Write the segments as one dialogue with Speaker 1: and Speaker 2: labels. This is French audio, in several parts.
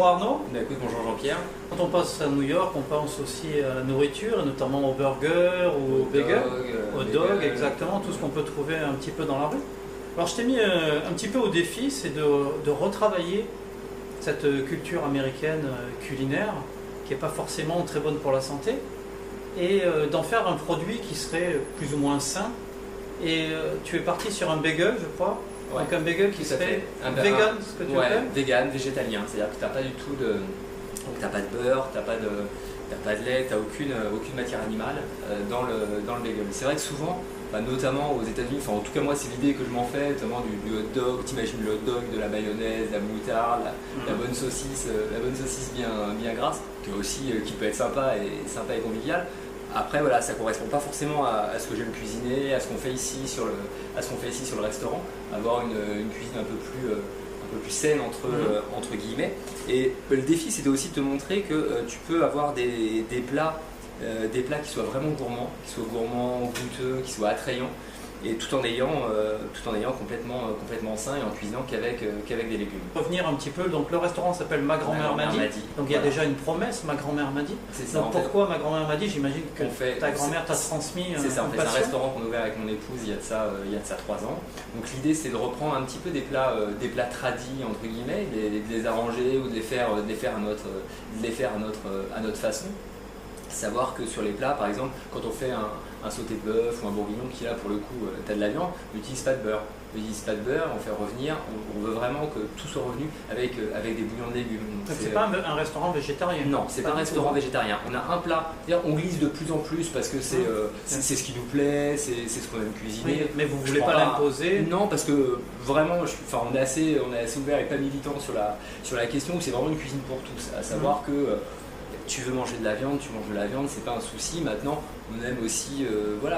Speaker 1: bonjour Arnaud.
Speaker 2: Écoute, bonjour Jean-Pierre.
Speaker 1: Quand on passe à New York, on pense aussi à la nourriture, et notamment aux burgers ou aux bagels, aux dogs, exactement, tout ce qu'on peut trouver un petit peu dans la rue. Alors je t'ai mis un petit peu au défi, c'est de retravailler cette culture américaine culinaire, qui n'est pas forcément très bonne pour la santé, et d'en faire un produit qui serait plus ou moins sain. Et tu es parti sur un bagel, je crois.
Speaker 2: Ouais.
Speaker 1: Donc un bagel qui serait vegan, ce que tu appelles.
Speaker 2: Vegan, végétalien, c'est-à-dire que tu n'as pas du tout de... Donc tu n'as pas de beurre, tu n'as pas de lait, tu n'as aucune matière animale dans le bagel. C'est vrai que souvent, notamment aux États-Unis, enfin en tout cas moi c'est l'idée que je m'en fais, notamment du hot dog, t'imagines le hot dog, de la mayonnaise, la moutarde, la bonne saucisse bien grasse, qui peut être sympa et conviviale. Après voilà, ça ne correspond pas forcément à ce que j'aime cuisiner, à ce qu'on fait ici sur le restaurant, avoir une cuisine un peu plus saine entre guillemets. Et le défi c'était aussi de te montrer que tu peux avoir des plats qui soient vraiment gourmands, goûteux, qui soient attrayants, et tout en ayant complètement sain et en cuisinant qu'avec des légumes.
Speaker 1: Revenir un petit peu, donc le restaurant s'appelle Ma Grand-Mère m'a dit. Donc il y a déjà une promesse, Ma Grand-Mère m'a dit.
Speaker 2: C'est ça.
Speaker 1: Donc pourquoi Ma Grand-Mère m'a dit? J'imagine que ta grand-mère t'a transmis
Speaker 2: c'est ça, en fait, c'est un
Speaker 1: passion.
Speaker 2: restaurant qu'on a ouvert avec mon épouse il y a de ça 3 ans. Donc l'idée c'est de reprendre un petit peu des plats tradis entre guillemets, de les arranger ou de les faire à notre façon. Savoir que sur les plats, par exemple, quand on fait un sauté de bœuf ou un bourguignon qui là pour le coup tu as de la viande, on n'utilise pas de beurre. On fait revenir, on veut vraiment que tout soit revenu avec des bouillons de légumes.
Speaker 1: Donc c'est pas un restaurant végétarien?
Speaker 2: Non, c'est pas un restaurant végétarien. On a un plat, on glisse de plus en plus parce que c'est ce qui nous plaît, c'est ce qu'on aime cuisiner.
Speaker 1: Oui, mais vous ne voulez pas l'imposer?
Speaker 2: Non, parce que vraiment, on est assez ouvert et pas militant sur la question où c'est vraiment une cuisine pour tous. À savoir que tu veux manger de la viande, tu manges de la viande, c'est pas un souci. Maintenant, on aime aussi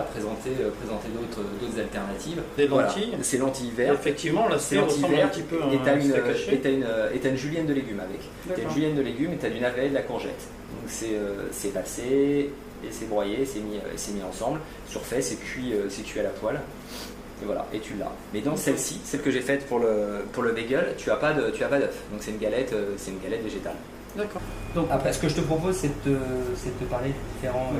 Speaker 2: présenter d'autres alternatives.
Speaker 1: Des lentilles.
Speaker 2: Voilà, c'est lentilles vertes.
Speaker 1: Effectivement, là, c'est ressemble un petit peu à
Speaker 2: un steak haché. Et tu as une julienne de légumes avec. Tu as une julienne de légumes et tu as du navet et de la courgette. Donc c'est passé et c'est broyé, c'est mis ensemble. Surfait, c'est cuit à la poêle. Et voilà, et tu l'as. Mais dans celle-ci, celle que j'ai faite pour le bagel, tu as pas d'œuf. Donc c'est une galette végétale.
Speaker 1: D'accord.
Speaker 2: Donc après, ce que je te propose, c'est de te parler des différents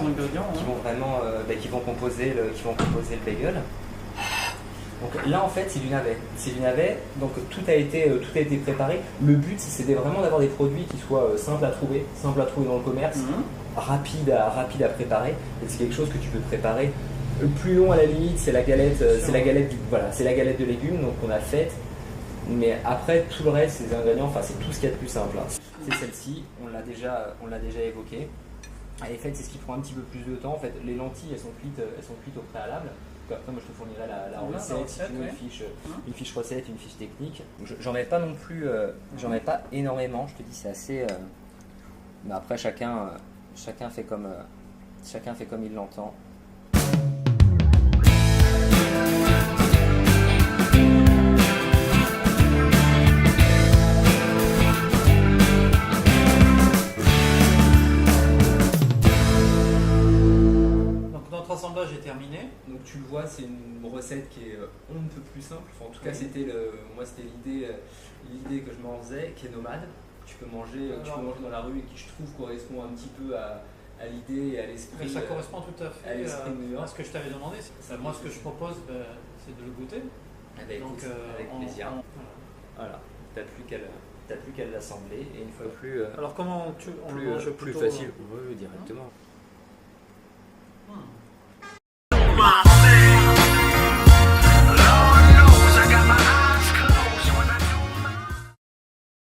Speaker 1: ingrédients
Speaker 2: qui vont vraiment qui vont composer le bagel. Donc là, en fait, c'est du navet. Donc tout a été préparé. Le but, c'était vraiment d'avoir des produits qui soient simples à trouver dans le commerce, rapides à préparer. Et c'est quelque chose que tu peux préparer. Le plus long à la limite, c'est la galette de légumes, donc on a faite. Mais après, tout le reste, ces ingrédients, c'est tout ce qu'il y a de plus simple. C'est celle-ci, on l'a déjà évoqué. Elle est faite, c'est ce qui prend un petit peu plus de temps. En fait, les lentilles, elles sont cuites au préalable. Donc après, moi, je te fournirai la recette, une fiche recette, une fiche technique. J'en mets pas non plus, j'en mets pas énormément. Je te dis, c'est assez. Mais après, chacun fait comme il l'entend.
Speaker 1: L'assemblage est terminé.
Speaker 2: Donc tu le vois, c'est une recette qui est on ne peut plus simple. Enfin, en tout cas, c'était l'idée que je m'en faisais, qui est nomade. Tu peux manger dans la rue et qui je trouve correspond un petit peu à l'idée et à l'esprit.
Speaker 1: Ça correspond tout à fait
Speaker 2: à
Speaker 1: ce que je t'avais demandé. Moi, ce que je propose, c'est de le goûter.
Speaker 2: Avec plaisir. Voilà. T'as plus qu'à l'assembler et une fois plus.
Speaker 1: Alors comment on le mange
Speaker 2: plus facile. Oui, directement.